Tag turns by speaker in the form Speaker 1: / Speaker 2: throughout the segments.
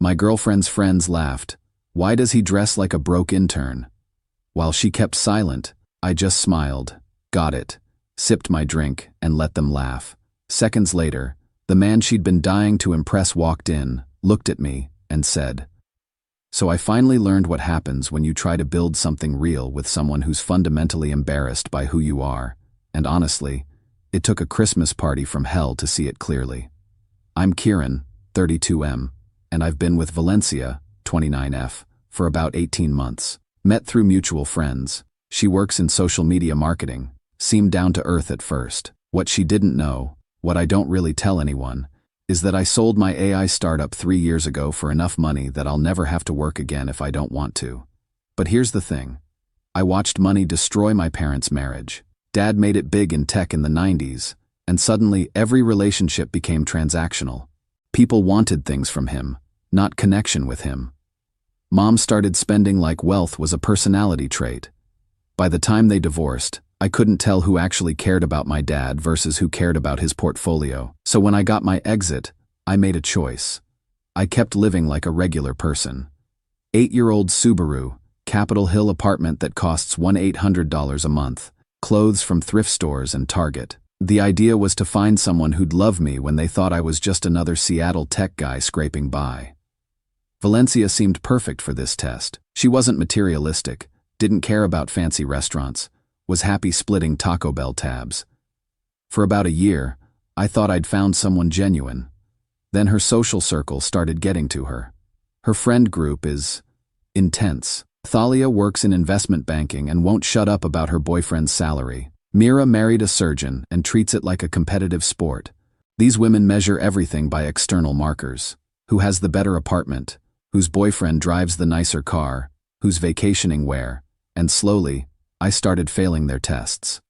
Speaker 1: My girlfriend's friends laughed. Why does he dress like a broke intern? While she kept silent, I just smiled, got it, sipped my drink, and let them laugh. Seconds later, the man she'd been dying to impress walked in, looked at me, and said, "So I finally learned what happens when you try to build something real with someone who's fundamentally embarrassed by who you are, and honestly, it took a Christmas party from hell to see it clearly. I'm Kieran, 32M, and I've been with Valencia, 29F, for about 18 months. Met through mutual friends. She works in social media marketing, seemed down to earth at first. What she didn't know, what I don't really tell anyone, is that I sold my AI startup 3 years ago for enough money that I'll never have to work again if I don't want to. But here's the thing. I watched money destroy my parents' marriage. Dad made it big in tech in the 90s, and suddenly every relationship became transactional. People wanted things from him, not connection with him. Mom started spending like wealth was a personality trait. By the time they divorced, I couldn't tell who actually cared about my dad versus who cared about his portfolio. So when I got my exit, I made a choice. I kept living like a regular person. 8-year-old Subaru, Capitol Hill apartment that costs $1,800 a month, clothes from thrift stores and Target. The idea was to find someone who'd love me when they thought I was just another Seattle tech guy scraping by. Valencia seemed perfect for this test. She wasn't materialistic, didn't care about fancy restaurants, was happy splitting Taco Bell tabs. For about a year, I thought I'd found someone genuine. Then her social circle started getting to her. Her friend group is intense. Thalia works in investment banking and won't shut up about her boyfriend's salary. Mira married a surgeon and treats it like a competitive sport. These women measure everything by external markers. Who has the better apartment? Whose boyfriend drives the nicer car? Who's vacationing where? And slowly, I started failing their tests.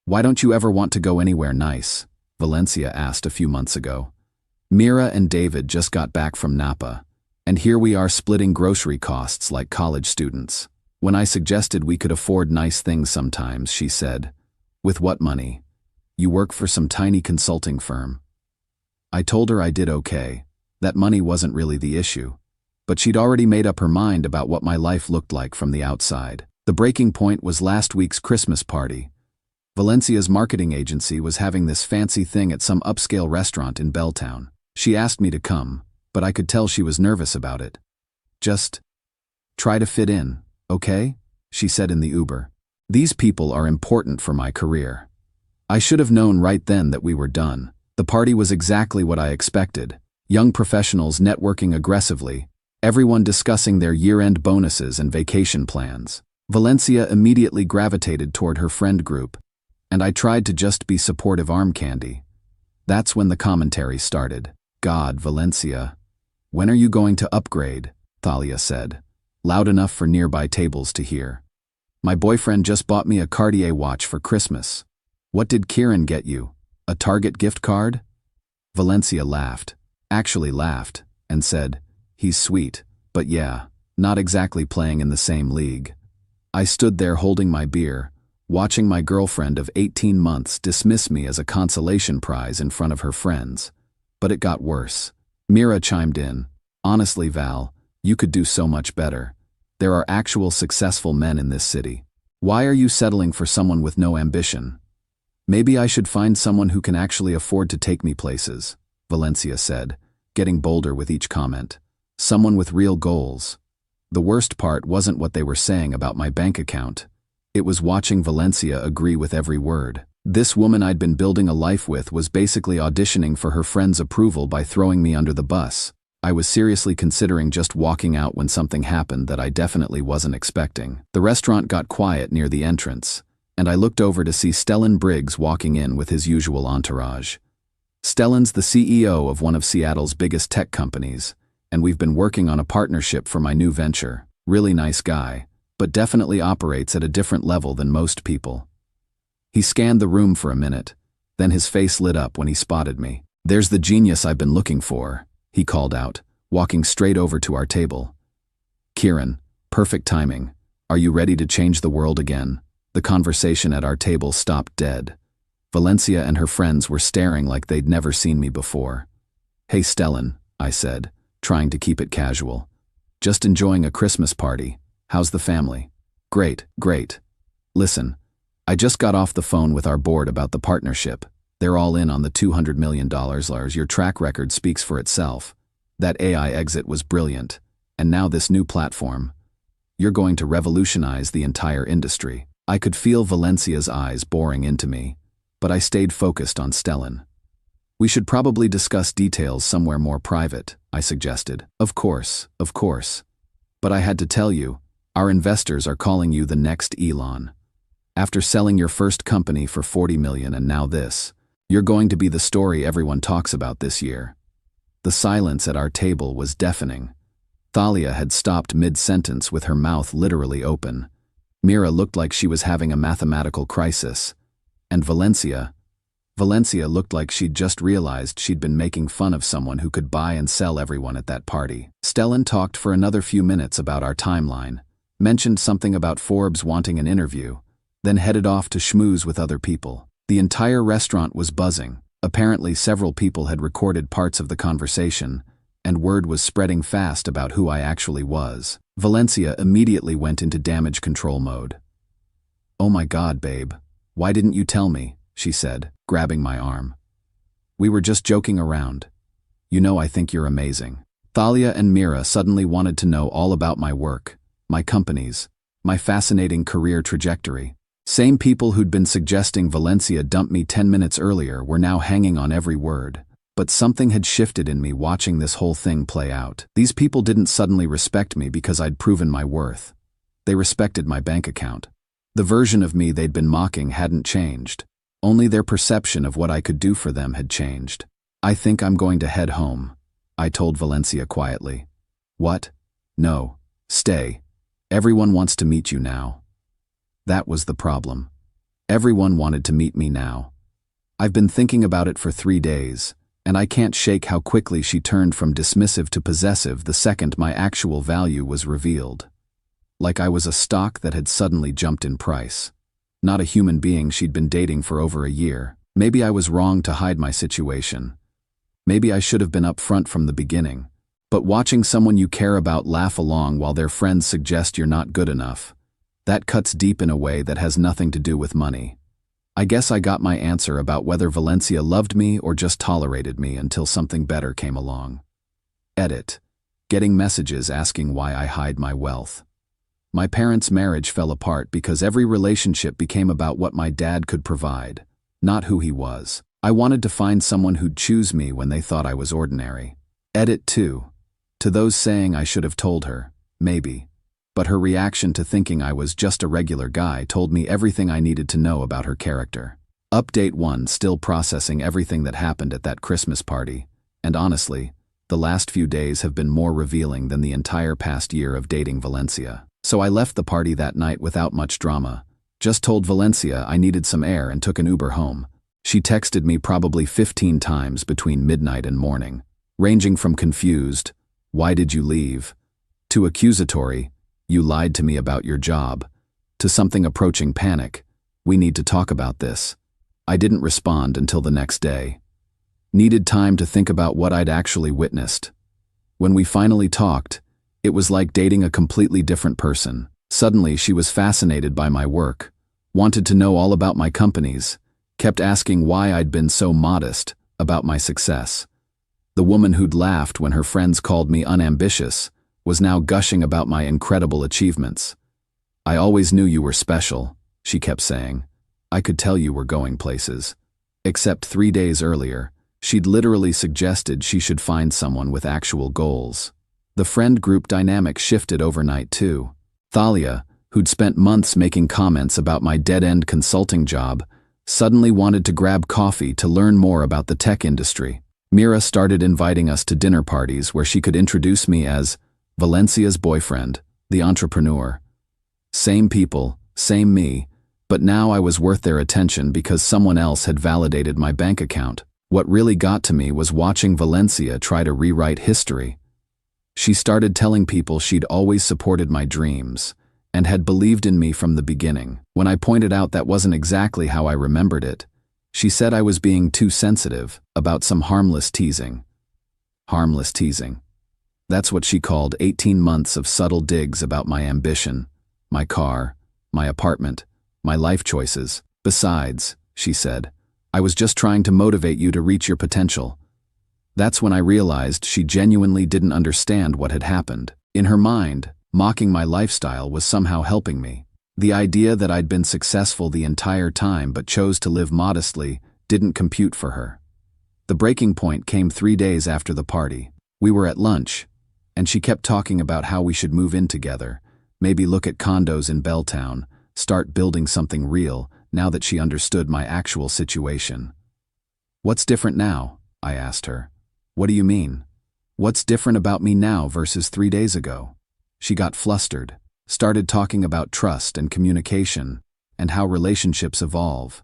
Speaker 1: "Why don't you ever want to go anywhere nice?" Valencia asked a few months ago. Mira and David just got back from Napa, and here we are splitting grocery costs like college students. When I suggested we could afford nice things sometimes, she said, "With what money? You work for some tiny consulting firm." I told her I did okay, that money wasn't really the issue. But she'd already made up her mind about what my life looked like from the outside. The breaking point was last week's Christmas party. Valencia's marketing agency was having this fancy thing at some upscale restaurant in Belltown. She asked me to come, but I could tell she was nervous about it. "Just try to fit in, okay?" she said in the Uber. "These people are important for my career." I should have known right then that we were done. The party was exactly what I expected. Young professionals networking aggressively, everyone discussing their year-end bonuses and vacation plans. Valencia immediately gravitated toward her friend group, and I tried to just be supportive arm candy. That's when the commentary started. "God, Valencia, when are you going to upgrade?" Thalia said, loud enough for nearby tables to hear. "My boyfriend just bought me a Cartier watch for Christmas." "What did Kieran get you? A Target gift card?" Valencia laughed, and said, "He's sweet, but yeah, not exactly playing in the same league." I stood there holding my beer, watching my girlfriend of 18 months dismiss me as a consolation prize in front of her friends. But it got worse. Mira chimed in, "Honestly, Val, you could do so much better. There are actual successful men in this city. Why are you settling for someone with no ambition?" "Maybe I should find someone who can actually afford to take me places," Valencia said, getting bolder with each comment. "Someone with real goals." The worst part wasn't what they were saying about my bank account. It was watching Valencia agree with every word. This woman I'd been building a life with was basically auditioning for her friend's approval by throwing me under the bus. I was seriously considering just walking out when something happened that I definitely wasn't expecting. The restaurant got quiet near the entrance, and I looked over to see Stellan Briggs walking in with his usual entourage. Stellan's the CEO of one of Seattle's biggest tech companies, and we've been working on a partnership for my new venture. Really nice guy, but definitely operates at a different level than most people. He scanned the room for a minute, then his face lit up when he spotted me. "There's the genius I've been looking for," he called out, walking straight over to our table. "Kieran, perfect timing. Are you ready to change the world again?" The conversation at our table stopped dead. Valencia and her friends were staring like they'd never seen me before. "Hey Stellan," I said, trying to keep it casual. Just enjoying a Christmas party. How's the family? Great, great. Listen, I just got off the phone with our board about the partnership. They're all in on the $200 million. Lars, your track record speaks for itself. That AI exit was brilliant. And now this new platform. You're going to revolutionize the entire industry. I could feel Valencia's eyes boring into me, but I stayed focused on Stellan. We should probably discuss details somewhere more private, I suggested. Of course. But I had to tell you, our investors are calling you the next Elon. After selling your first company for $40 million and now this, you're going to be the story everyone talks about this year. The silence at our table was deafening. Thalia had stopped mid-sentence with her mouth literally open. Mira looked like she was having a mathematical crisis. And Valencia looked like she'd just realized she'd been making fun of someone who could buy and sell everyone at that party. Stellan talked for another few minutes about our timeline, mentioned something about Forbes wanting an interview, then headed off to schmooze with other people. The entire restaurant was buzzing. Apparently several people had recorded parts of the conversation, and word was spreading fast about who I actually was. Valencia immediately went into damage control mode. "Oh my God, babe. Why didn't you tell me?" she said, grabbing my arm. "We were just joking around. You know I think you're amazing." Thalia and Mira suddenly wanted to know all about my work, my companies, my fascinating career trajectory. Same people who'd been suggesting Valencia dump me 10 minutes earlier were now hanging on every word. But something had shifted in me watching this whole thing play out. These people didn't suddenly respect me because I'd proven my worth. They respected my bank account. The version of me they'd been mocking hadn't changed. Only their perception of what I could do for them had changed. "I think I'm going to head home," I told Valencia quietly. "What? No. Stay. Everyone wants to meet you now." That was the problem. Everyone wanted to meet me now. I've been thinking about it for 3 days, and I can't shake how quickly she turned from dismissive to possessive the second my actual value was revealed. Like I was a stock that had suddenly jumped in price. Not a human being she'd been dating for over a year. Maybe I was wrong to hide my situation. Maybe I should have been upfront from the beginning. But watching someone you care about laugh along while their friends suggest you're not good enough, that cuts deep in a way that has nothing to do with money. I guess I got my answer about whether Valencia loved me or just tolerated me until something better came along. Edit. Getting messages asking why I hide my wealth. My parents' marriage fell apart because every relationship became about what my dad could provide, not who he was. I wanted to find someone who'd choose me when they thought I was ordinary. Edit 2. To those saying I should have told her, maybe. But her reaction to thinking I was just a regular guy told me everything I needed to know about her character. Update 1. Still processing everything that happened at that Christmas party, and honestly, the last few days have been more revealing than the entire past year of dating Valencia. So I left the party that night without much drama, just told Valencia I needed some air and took an Uber home. She texted me probably 15 times between midnight and morning, ranging from confused, "Why did you leave?" to accusatory, "You lied to me about your job," to something approaching panic, "We need to talk about this." I didn't respond until the next day. Needed time to think about what I'd actually witnessed. When we finally talked, it was like dating a completely different person. Suddenly she was fascinated by my work, wanted to know all about my companies, kept asking why I'd been so modest about my success. The woman who'd laughed when her friends called me unambitious was now gushing about my incredible achievements. "I always knew you were special," she kept saying. "I could tell you were going places." Except 3 days earlier, she'd literally suggested she should find someone with actual goals. The friend group dynamic shifted overnight too. Thalia, who'd spent months making comments about my dead-end consulting job, suddenly wanted to grab coffee to learn more about the tech industry. Mira started inviting us to dinner parties where she could introduce me as Valencia's boyfriend, the entrepreneur. Same people, same me, but now I was worth their attention because someone else had validated my bank account. What really got to me was watching Valencia try to rewrite history. She started telling people she'd always supported my dreams and had believed in me from the beginning. When I pointed out that wasn't exactly how I remembered it, she said I was being too sensitive about some harmless teasing. Harmless teasing. That's what she called 18 months of subtle digs about my ambition, my car, my apartment, my life choices. Besides, she said, I was just trying to motivate you to reach your potential. That's when I realized she genuinely didn't understand what had happened. In her mind, mocking my lifestyle was somehow helping me. The idea that I'd been successful the entire time but chose to live modestly didn't compute for her. The breaking point came 3 days after the party. We were at lunch, and she kept talking about how we should move in together, maybe look at condos in Belltown, start building something real, now that she understood my actual situation. What's different now? I asked her. What do you mean? What's different about me now versus 3 days ago? She got flustered, started talking about trust and communication, and how relationships evolve.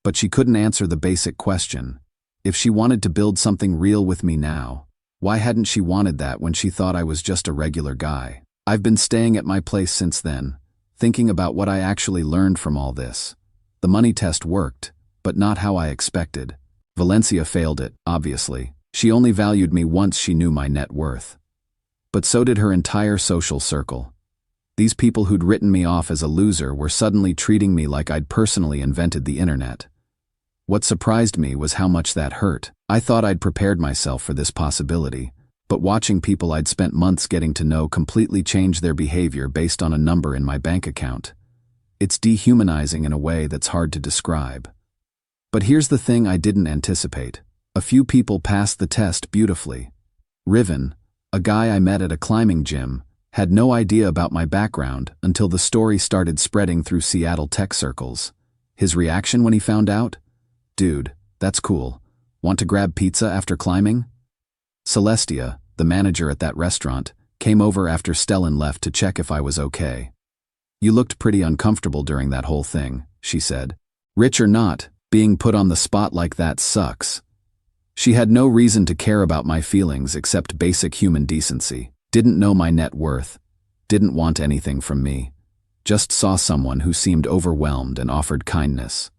Speaker 1: But she couldn't answer the basic question. If she wanted to build something real with me now, why hadn't she wanted that when she thought I was just a regular guy? I've been staying at my place since then, thinking about what I actually learned from all this. The money test worked, but not how I expected. Valencia failed it, obviously. She only valued me once she knew my net worth. But so did her entire social circle. These people who'd written me off as a loser were suddenly treating me like I'd personally invented the internet. What surprised me was how much that hurt. I thought I'd prepared myself for this possibility, but watching people I'd spent months getting to know completely change their behavior based on a number in my bank account. It's dehumanizing in a way that's hard to describe. But here's the thing I didn't anticipate. A few people passed the test beautifully. Riven, a guy I met at a climbing gym, had no idea about my background until the story started spreading through Seattle tech circles. His reaction when he found out? Dude, that's cool. Want to grab pizza after climbing? Celestia, the manager at that restaurant, came over after Stellan left to check if I was okay. You looked pretty uncomfortable during that whole thing, she said. Rich or not, being put on the spot like that sucks. She had no reason to care about my feelings except basic human decency. Didn't know my net worth. Didn't want anything from me. Just saw someone who seemed overwhelmed and offered kindness.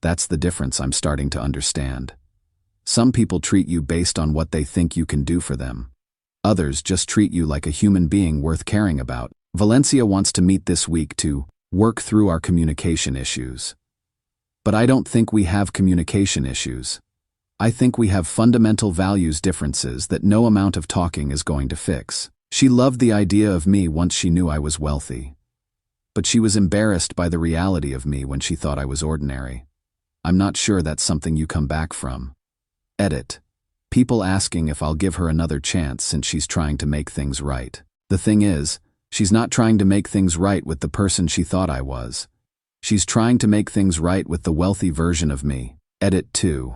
Speaker 1: That's the difference I'm starting to understand. Some people treat you based on what they think you can do for them. Others just treat you like a human being worth caring about. Valencia wants to meet this week to work through our communication issues. But I don't think we have communication issues. I think we have fundamental values differences that no amount of talking is going to fix. She loved the idea of me once she knew I was wealthy. But she was embarrassed by the reality of me when she thought I was ordinary. I'm not sure that's something you come back from. Edit. People asking if I'll give her another chance since she's trying to make things right. The thing is, she's not trying to make things right with the person she thought I was. She's trying to make things right with the wealthy version of me. Edit 2.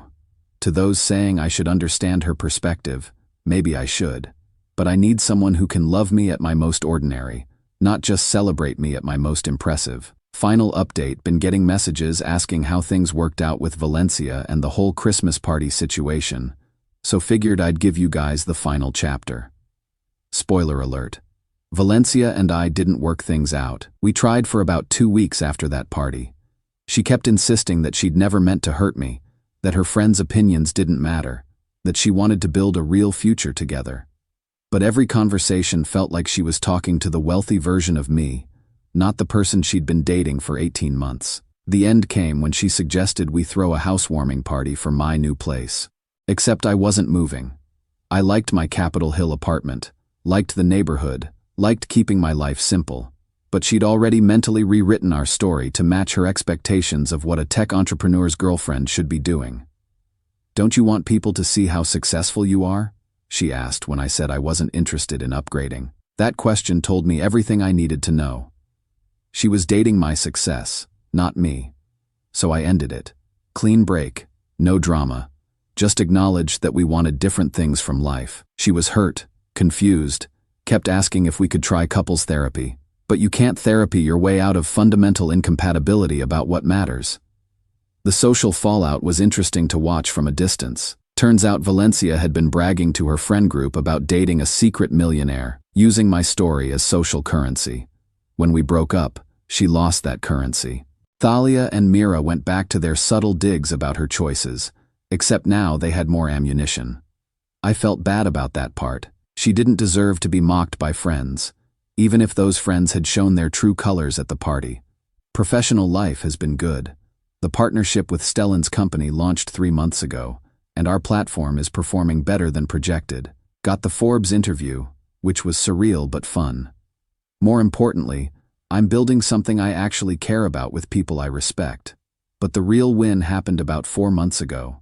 Speaker 1: To those saying I should understand her perspective, maybe I should. But I need someone who can love me at my most ordinary, not just celebrate me at my most impressive. Final update, been getting messages asking how things worked out with Valencia and the whole Christmas party situation, so figured I'd give you guys the final chapter. Spoiler alert. Valencia and I didn't work things out. We tried for about 2 weeks after that party. She kept insisting that she'd never meant to hurt me, that her friends' opinions didn't matter, that she wanted to build a real future together. But every conversation felt like she was talking to the wealthy version of me, not the person she'd been dating for 18 months. The end came when she suggested we throw a housewarming party for my new place. Except I wasn't moving. I liked my Capitol Hill apartment, liked the neighborhood, liked keeping my life simple. But she'd already mentally rewritten our story to match her expectations of what a tech entrepreneur's girlfriend should be doing. Don't you want people to see how successful you are? She asked when I said I wasn't interested in upgrading. That question told me everything I needed to know. She was dating my success, not me. So I ended it. Clean break, no drama. Just acknowledged that we wanted different things from life. She was hurt, confused, kept asking if we could try couples therapy. But you can't therapy your way out of fundamental incompatibility about what matters. The social fallout was interesting to watch from a distance. Turns out Valencia had been bragging to her friend group about dating a secret millionaire, using my story as social currency. When we broke up, she lost that currency. Thalia and Mira went back to their subtle digs about her choices, except now they had more ammunition. I felt bad about that part. She didn't deserve to be mocked by friends, even if those friends had shown their true colors at the party. Professional life has been good. The partnership with Stellan's company launched 3 months ago, and our platform is performing better than projected. Got the Forbes interview, which was surreal but fun. More importantly, I'm building something I actually care about with people I respect. But the real win happened about 4 months ago.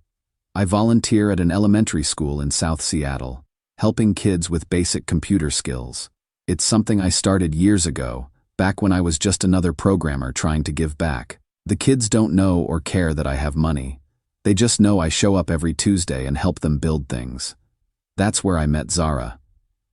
Speaker 1: I volunteer at an elementary school in South Seattle, helping kids with basic computer skills. It's something I started years ago, back when I was just another programmer trying to give back. The kids don't know or care that I have money. They just know I show up every Tuesday and help them build things. That's where I met Zara.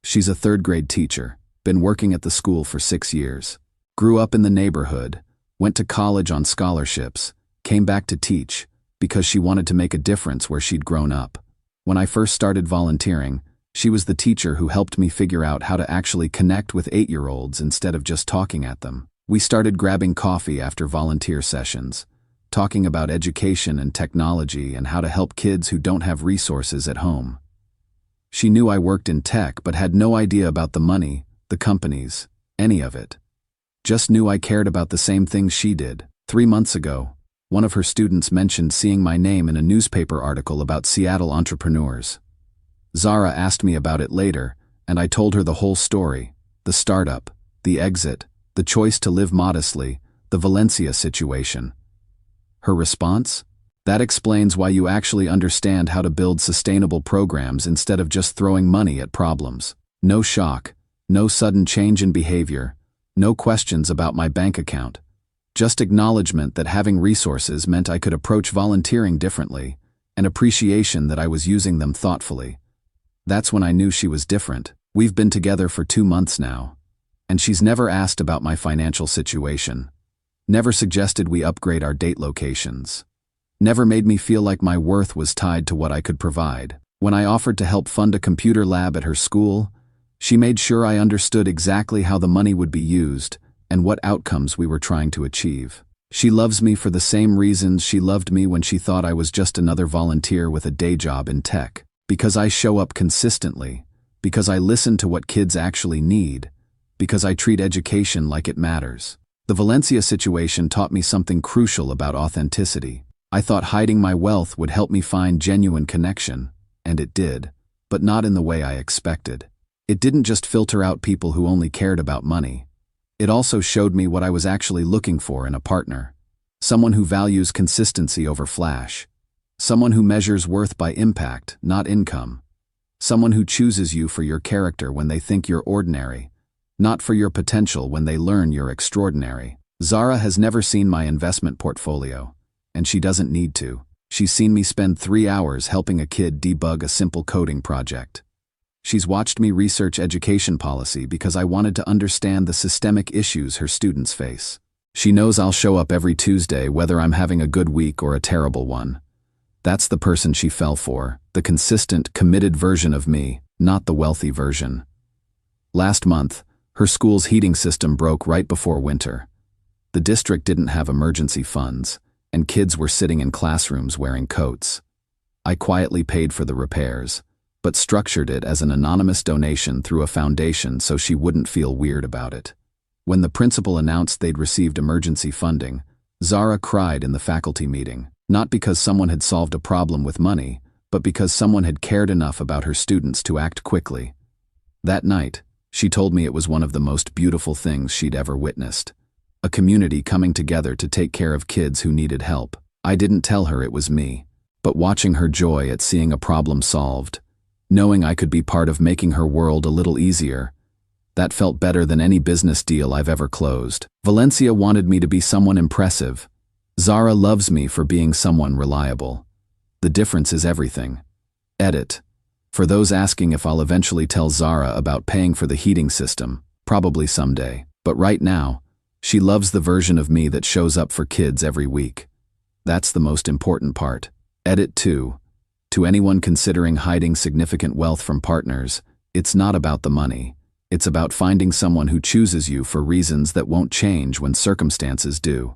Speaker 1: She's a 3rd-grade teacher, been working at the school for 6 years. Grew up in the neighborhood, went to college on scholarships, came back to teach, because she wanted to make a difference where she'd grown up. When I first started volunteering, she was the teacher who helped me figure out how to actually connect with 8-year-olds instead of just talking at them. We started grabbing coffee after volunteer sessions, talking about education and technology and how to help kids who don't have resources at home. She knew I worked in tech but had no idea about the money, the companies, any of it. Just knew I cared about the same things she did. 3 months ago, one of her students mentioned seeing my name in a newspaper article about Seattle entrepreneurs. Zara asked me about it later, and I told her the whole story: the startup, the exit, the choice to live modestly, the Valencia situation. Her response? That explains why you actually understand how to build sustainable programs instead of just throwing money at problems. No shock, no sudden change in behavior, no questions about my bank account. Just acknowledgement that having resources meant I could approach volunteering differently, and appreciation that I was using them thoughtfully. That's when I knew she was different. We've been together for 2 months now, and she's never asked about my financial situation, never suggested we upgrade our date locations, never made me feel like my worth was tied to what I could provide. When I offered to help fund a computer lab at her school, she made sure I understood exactly how the money would be used and what outcomes we were trying to achieve. She loves me for the same reasons she loved me when she thought I was just another volunteer with a day job in tech. Because I show up consistently, because I listen to what kids actually need, because I treat education like it matters. The Valencia situation taught me something crucial about authenticity. I thought hiding my wealth would help me find genuine connection, and it did, but not in the way I expected. It didn't just filter out people who only cared about money. It also showed me what I was actually looking for in a partner. Someone who values consistency over flash. Someone who measures worth by impact, not income. Someone who chooses you for your character when they think you're ordinary, not for your potential when they learn you're extraordinary. Zara has never seen my investment portfolio, and she doesn't need to. She's seen me spend 3 hours helping a kid debug a simple coding project. She's watched me research education policy because I wanted to understand the systemic issues her students face. She knows I'll show up every Tuesday whether I'm having a good week or a terrible one. That's the person she fell for, the consistent, committed version of me, not the wealthy version. Last month, her school's heating system broke right before winter. The district didn't have emergency funds, and kids were sitting in classrooms wearing coats. I quietly paid for the repairs, but structured it as an anonymous donation through a foundation so she wouldn't feel weird about it. When the principal announced they'd received emergency funding, Zara cried in the faculty meeting. Not because someone had solved a problem with money, but because someone had cared enough about her students to act quickly. That night, she told me it was one of the most beautiful things she'd ever witnessed. A community coming together to take care of kids who needed help. I didn't tell her it was me, but watching her joy at seeing a problem solved, knowing I could be part of making her world a little easier, that felt better than any business deal I've ever closed. Valencia wanted me to be someone impressive. Zara loves me for being someone reliable. The difference is everything. Edit. For those asking if I'll eventually tell Zara about paying for the heating system, probably someday. But right now, she loves the version of me that shows up for kids every week. That's the most important part. Edit 2. To anyone considering hiding significant wealth from partners, it's not about the money. It's about finding someone who chooses you for reasons that won't change when circumstances do.